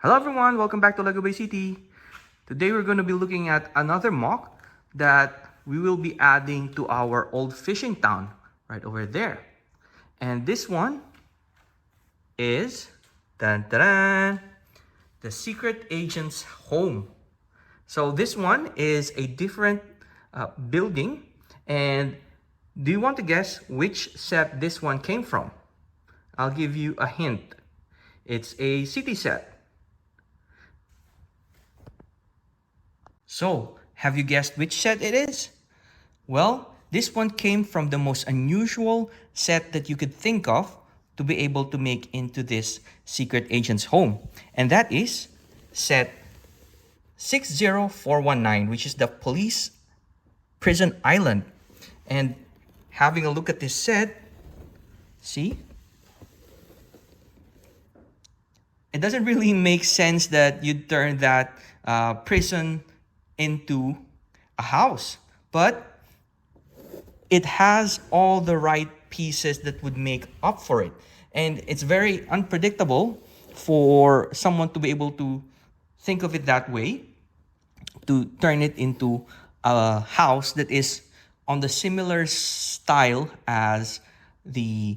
Hello everyone, welcome back to Lego Bay City. Today we're going to be looking at another MOC that we will be adding to our old fishing town right over there. And this one is the Secret Agent's home. So this one is a different building, and do you want to guess which set this one came from? I'll give you a hint. It's a city set. So, have you guessed which set it is? Well, this one came from the most unusual set that you could think of to be able to make into this Secret Agent's home. And that is set 60419, which is the police prison island. And having a look at this set, see? It doesn't really make sense that you'd turn that prison into a house, but it has all the right pieces that would make up for it. And it's very unpredictable for someone to be able to think of it that way, to turn it into a house that is on the similar style as the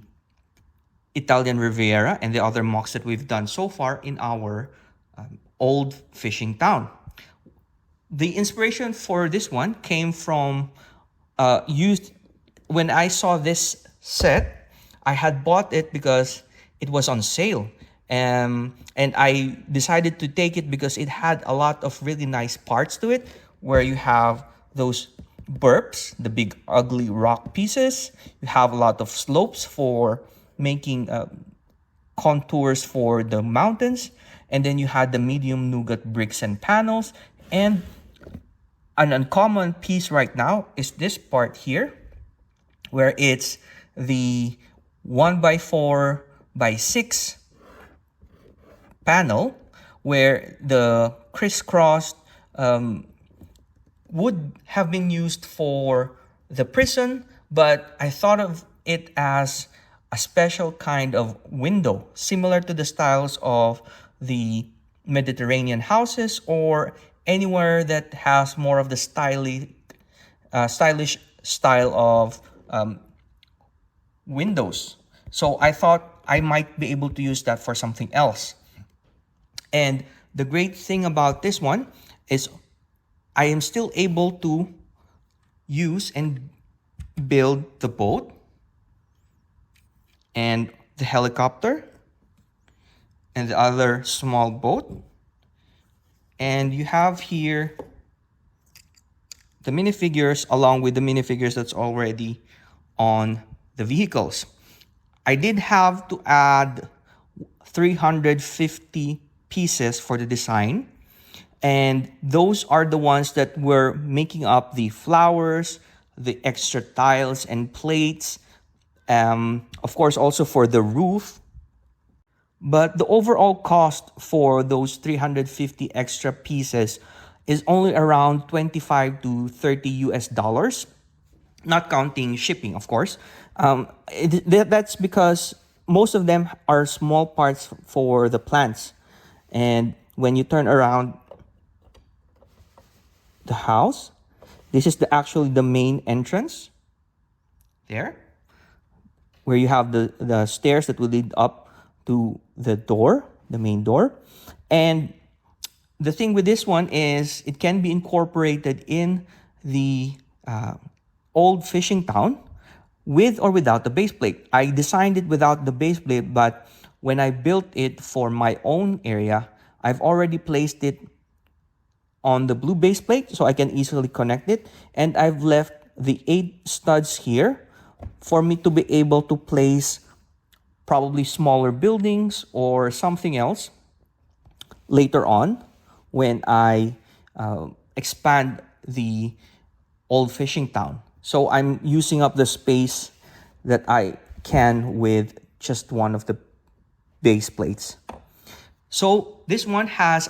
Italian Riviera and the other MOCs that we've done so far in our old fishing town. The inspiration for this one came from when I saw this set. I had bought it because it was on sale, and I decided to take it because it had a lot of really nice parts to it, where you have those burps, the big ugly rock pieces. You have a lot of slopes for making contours for the mountains, and then you had the medium nougat bricks and panels. And an uncommon piece right now is this part here, where it's the 1x4x6 panel, where the crisscrossed would have been used for the prison, but I thought of it as a special kind of window, similar to the styles of the Mediterranean houses or anywhere that has more of the stylish style of windows. So I thought I might be able to use that for something else. And the great thing about this one is I am still able to use and build the boat and the helicopter and the other small boat. And you have here the minifigures along with the minifigures that's already on the vehicles. I did have to add 350 pieces for the design, and those are the ones that were making up the flowers, the extra tiles and plates, of course also for the roof. But the overall cost for those 350 extra pieces is only around 25 to 30 US dollars, not counting shipping, of course. That's because most of them are small parts for the plants. And when you turn around the house, this is actually the main entrance there, where you have the stairs that will lead up to the door, the main door. And the thing with this one is it can be incorporated in the old fishing town with or without the base plate. I designed it without the base plate, but when I built it for my own area, I've already placed it on the blue base plate so I can easily connect it. And I've left the 8 studs here for me to be able to place probably smaller buildings or something else later on when I expand the old fishing town. So I'm using up the space that I can with just one of the base plates. So this one has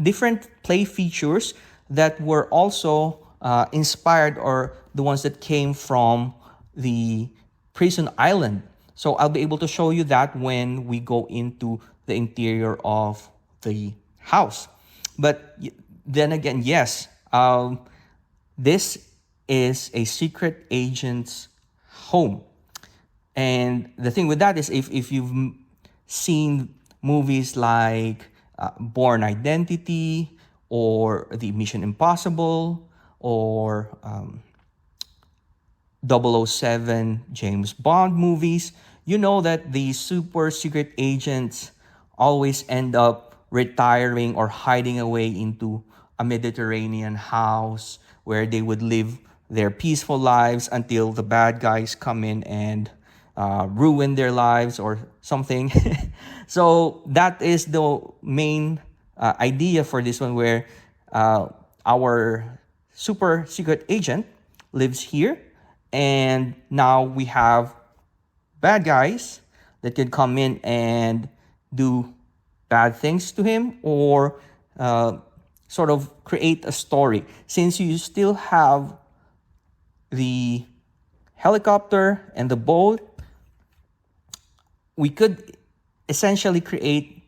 different play features that were also inspired, or the ones that came from the prison island. So I'll be able to show you that when we go into the interior of the house. But then again, yes, this is a secret agent's home. And the thing with that is if you've seen movies like Born Identity or the Mission Impossible or 007 James Bond movies, you know that the super secret agents always end up retiring or hiding away into a Mediterranean house where they would live their peaceful lives until the bad guys come in and ruin their lives or something. So that is the main idea for this one, where our super secret agent lives here, and now we have bad guys that can come in and do bad things to him, or sort of create a story. Since you still have the helicopter and the boat, we could essentially create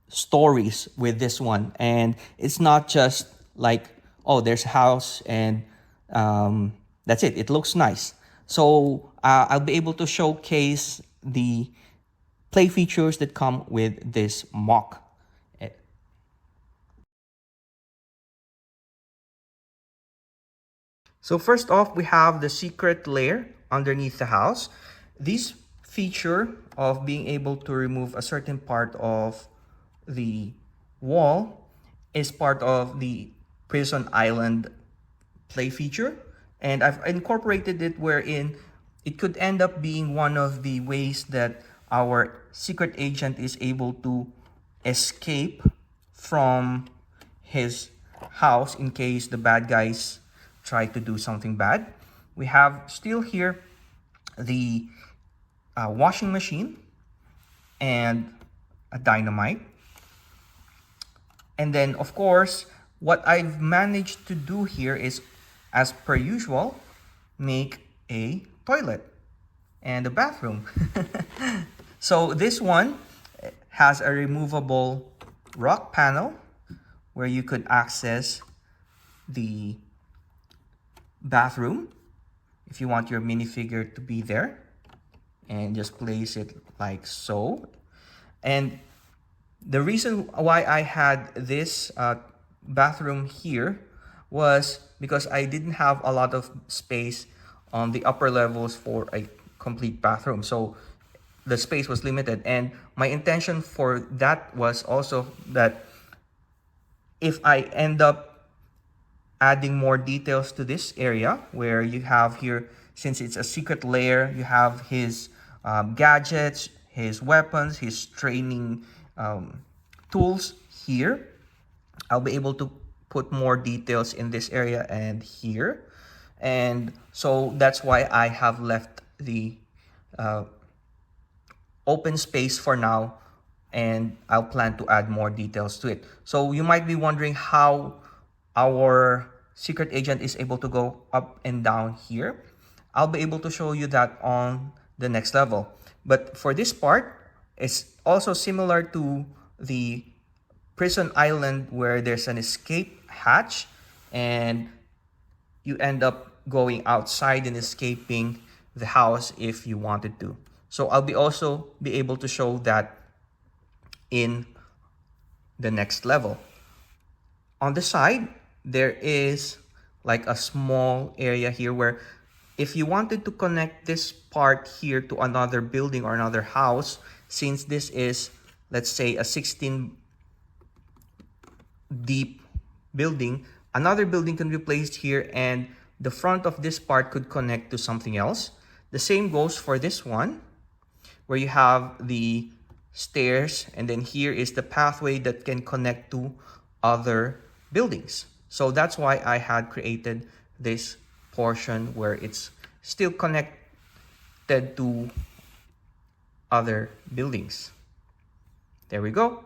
stories with this one. And it's not just like, oh, there's a house and that's it. It looks nice. So I'll be able to showcase the play features that come with this MOC. So first off, we have the secret layer underneath the house. This feature of being able to remove a certain part of the wall is part of the Prison Island play feature. And I've incorporated it wherein it could end up being one of the ways that our secret agent is able to escape from his house in case the bad guys try to do something bad. We have still here the washing machine and a dynamite. And then, of course, what I've managed to do here is, as per usual, make a toilet and a bathroom. So this one has a removable rock panel where you could access the bathroom if you want your minifigure to be there, and just place it like so. And the reason why I had this bathroom here was because I didn't have a lot of space on the upper levels for a complete bathroom. So the space was limited. And my intention for that was also that if I end up adding more details to this area, where you have here, since it's a secret layer, you have his gadgets, his weapons, his training tools here. I'll be able to put more details in this area and here. And so that's why I have left the open space for now, and I'll plan to add more details to it. So you might be wondering how our secret agent is able to go up and down here. I'll be able to show you that on the next level. But for this part, it's also similar to the Prison Island, where there's an escape hatch and you end up going outside and escaping the house if you wanted to. So I'll also be able to show that in the next level. On the side, there is like a small area here where if you wanted to connect this part here to another building or another house, since this is, let's say, a 16 deep building, another building can be placed here and the front of this part could connect to something else. The same goes for this one, where you have the stairs, and then here is the pathway that can connect to other buildings. So that's why I had created this portion where it's still connected to other buildings. There we go.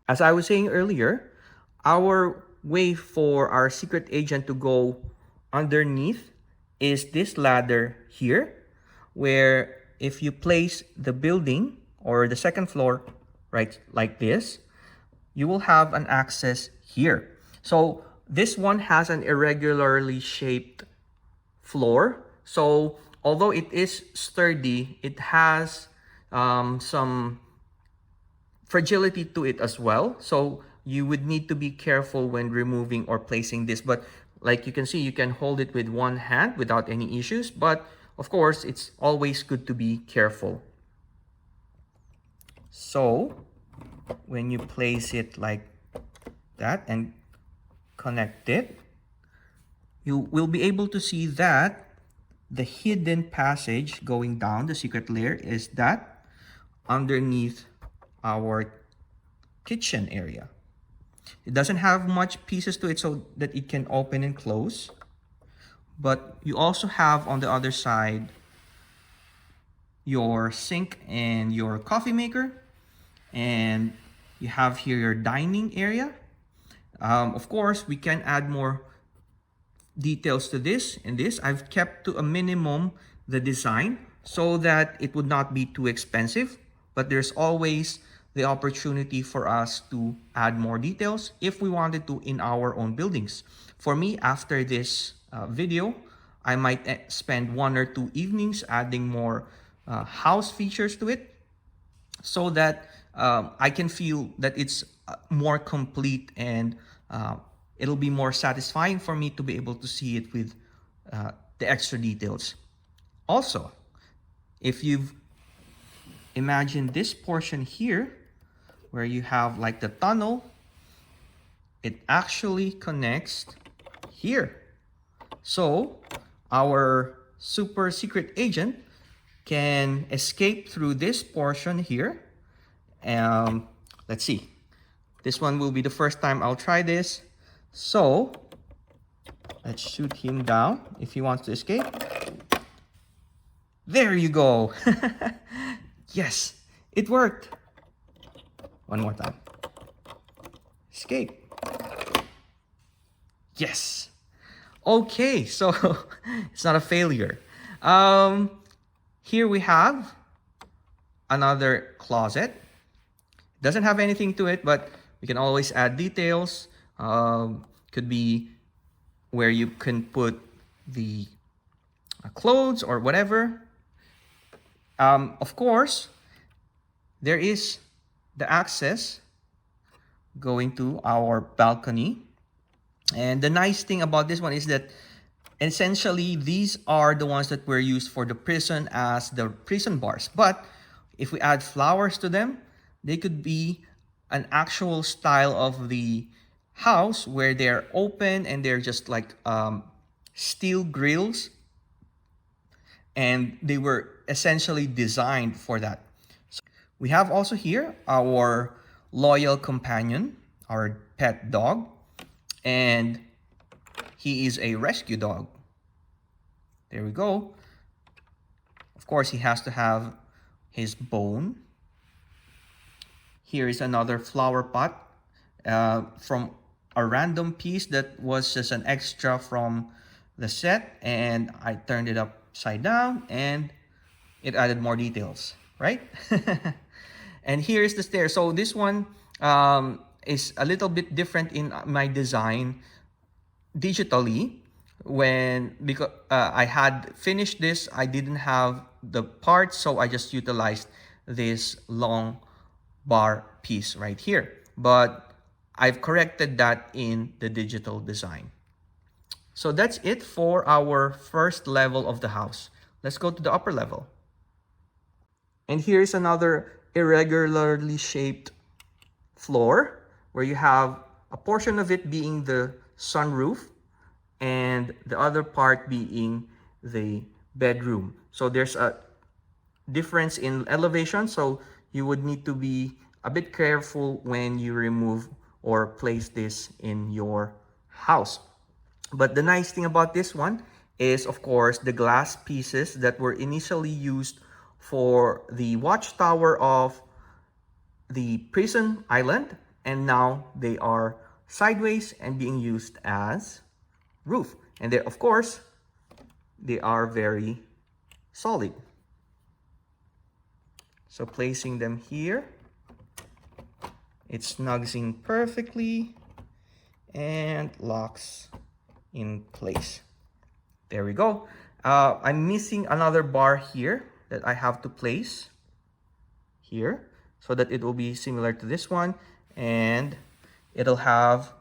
As I was saying earlier, our way for our secret agent to go underneath is this ladder here, where if you place the building or the second floor right like this, you will have an access here. So this one has an irregularly shaped floor. So although it is sturdy, it has some fragility to it as well. So you would need to be careful when removing or placing this. But like you can see, you can hold it with one hand without any issues. But of course, it's always good to be careful. So when you place it like that and connect it, you will be able to see that the hidden passage going down the secret layer is that underneath our kitchen area. It doesn't have much pieces to it so that it can open and close. But you also have on the other side your sink and your coffee maker. And you have here your dining area. Of course, we can add more details to this. In this, I've kept to a minimum the design so that it would not be too expensive. But there's always the opportunity for us to add more details if we wanted to in our own buildings. For me, after this video, I might spend 1 or 2 evenings adding more house features to it so that I can feel that it's more complete and it'll be more satisfying for me to be able to see it with the extra details. Also, if you've imagined this portion here, where you have like the tunnel, it actually connects here. So our super secret agent can escape through this portion here. Let's see. This one will be the first time I'll try this. So let's shoot him down if he wants to escape. There you go. Yes, it worked. One more time. Escape. Yes. Okay, so it's not a failure. Here we have another closet. Doesn't have anything to it, but we can always add details. Could be where you can put the clothes or whatever. Of course, there is the access going to our balcony. And the nice thing about this one is that essentially these are the ones that were used for the prison as the prison bars. But if we add flowers to them, they could be an actual style of the house where they're open and they're just like steel grills. And they were essentially designed for that. So we have also here our loyal companion, our pet dog. And he is a rescue dog. There we go. Of course, he has to have his bone. Here is another flower pot from a random piece that was just an extra from the set. And I turned it upside down and it added more details, right? And here is the stair. So this one is a little bit different in my design digitally. Because I had finished this, I didn't have the parts, so I just utilized this long bar piece right here. But I've corrected that in the digital design. So that's it for our first level of the house. Let's go to the upper level. And here's another irregularly shaped floor where you have a portion of it being the sunroof and the other part being the bedroom. So there's a difference in elevation, so you would need to be a bit careful when you remove or place this in your house. But the nice thing about this one is, of course, the glass pieces that were initially used for the watchtower of the prison island, and now they are sideways and being used as roof. And they, of course, they are very solid. So placing them here it snugs in perfectly and locks in place. There we go. I'm missing another bar here that I have to place here so that it will be similar to this one, and it'll have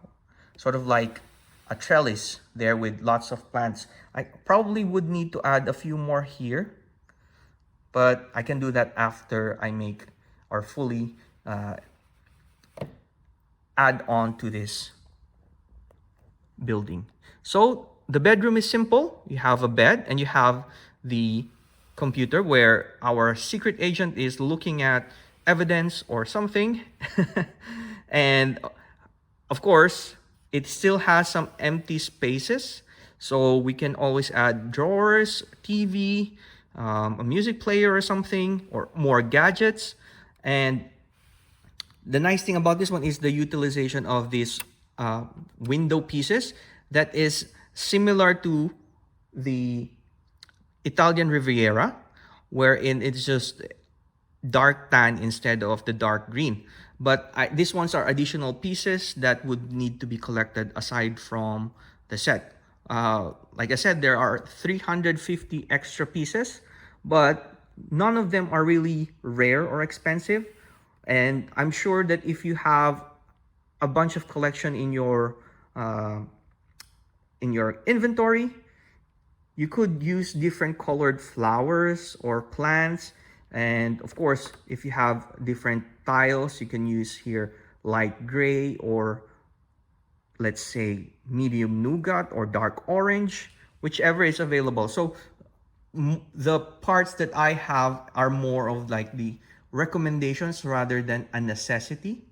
sort of like a trellis there with lots of plants. I probably would need to add a few more here, but I can do that after I make or fully add on to this building. So the bedroom is simple. You have a bed and you have the computer where our secret agent is looking at evidence or something. And of course, it still has some empty spaces. So we can always add drawers, TV, a music player or something, or more gadgets. And the nice thing about this one is the utilization of these window pieces that is similar to the Italian Riviera, wherein it's just dark tan instead of the dark green. But these ones are additional pieces that would need to be collected aside from the set. Like I said, there are 350 extra pieces, but none of them are really rare or expensive. And I'm sure that if you have a bunch of collection in your inventory, you could use different colored flowers or plants. And of course, if you have different tiles, you can use here light gray, or let's say medium nougat or dark orange, whichever is available. So the parts that I have are more of like the recommendations rather than a necessity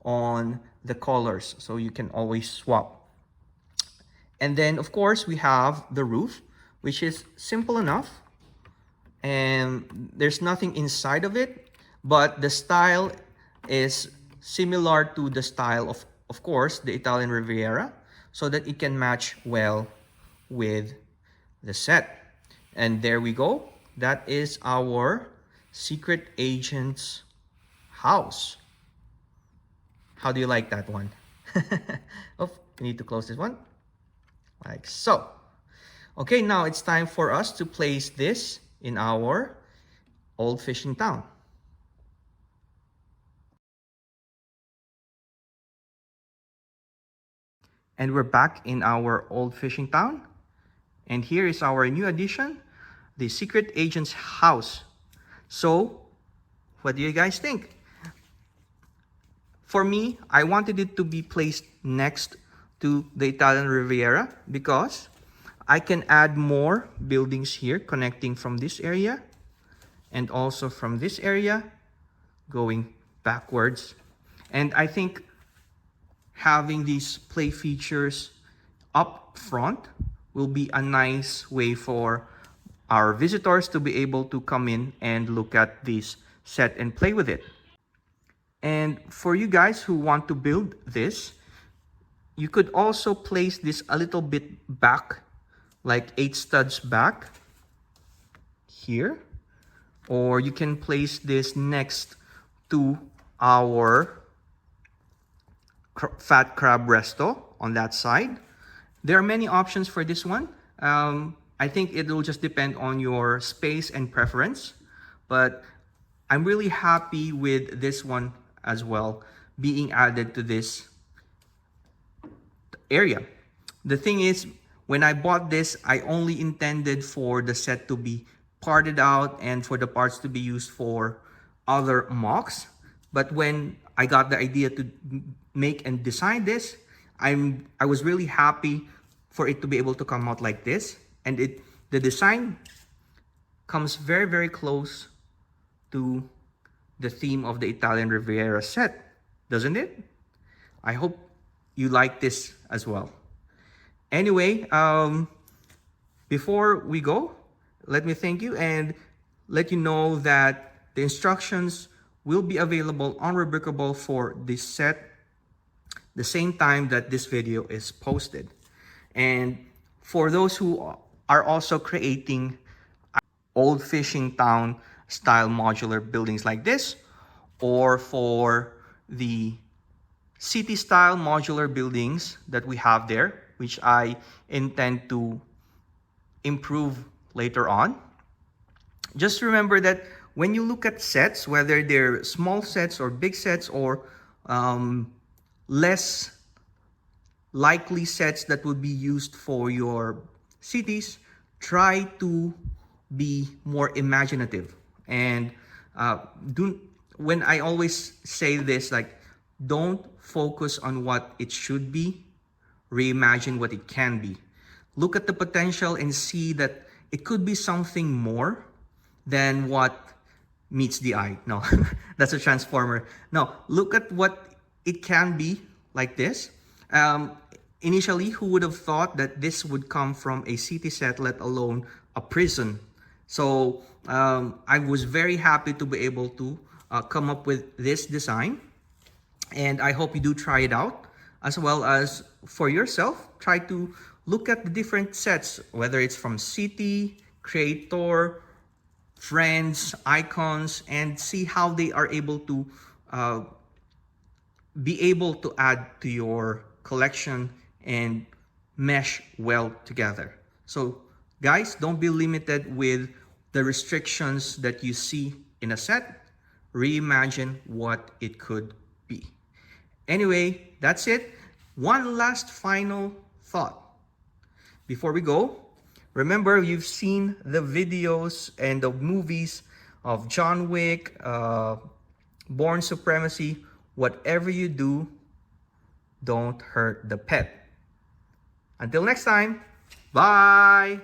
on the colors. So you can always swap. And then of course we have the roof, which is simple enough. And there's nothing inside of it, but the style is similar to the style of course, the Italian Riviera, so that it can match well with the set. And there we go. That is our secret agent's house. How do you like that one? Oh, we need to close this one, like so. Okay, now it's time for us to place this in our old fishing town. And we're back in our old fishing town. And here is our new addition, the secret agent's house. So, what do you guys think? For me, I wanted it to be placed next to the Italian Riviera because I can add more buildings here connecting from this area and also from this area going backwards. And I think having these play features up front will be a nice way for our visitors to be able to come in and look at this set and play with it. And for you guys who want to build this, you could also place this a little bit back, like 8 studs back here, or you can place this next to our fat crab resto on that side. There are many options for this one. I think it will just depend on your space and preference, but I'm really happy with this one as well being added to this area. The thing is, when I bought this, I only intended for the set to be parted out and for the parts to be used for other MOCs. But when I got the idea to make and design this, I was really happy for it to be able to come out like this. And the design comes very, very close to the theme of the Italian Riviera set, doesn't it? I hope you like this as well. Anyway, before we go, let me thank you and let you know that the instructions will be available on Rubricable for this set the same time that this video is posted. And for those who are also creating old fishing town style modular buildings like this, or for the city-style modular buildings that we have there, which I intend to improve later on. Just remember that when you look at sets, whether they're small sets or big sets or less likely sets that would be used for your cities, try to be more imaginative. And when I always say this, like, don't focus on what it should be, reimagine what it can be. Look at the potential and see that it could be something more than what meets the eye. No, that's a transformer. No, look at what it can be like this. Initially, who would have thought that this would come from a city set, let alone a prison? So I was very happy to be able to come up with this design. And I hope you do try it out, as well as for yourself. Try to look at the different sets, whether it's from city, creator, friends, icons, and see how they are able to add to your collection and mesh well together. So guys, don't be limited with the restrictions that you see in a set. Reimagine what it could be. Anyway, that's it. One last final thought before we go. Remember, you've seen the videos and the movies of John Wick, Born Supremacy. Whatever you do, don't hurt the pet. Until next time, bye!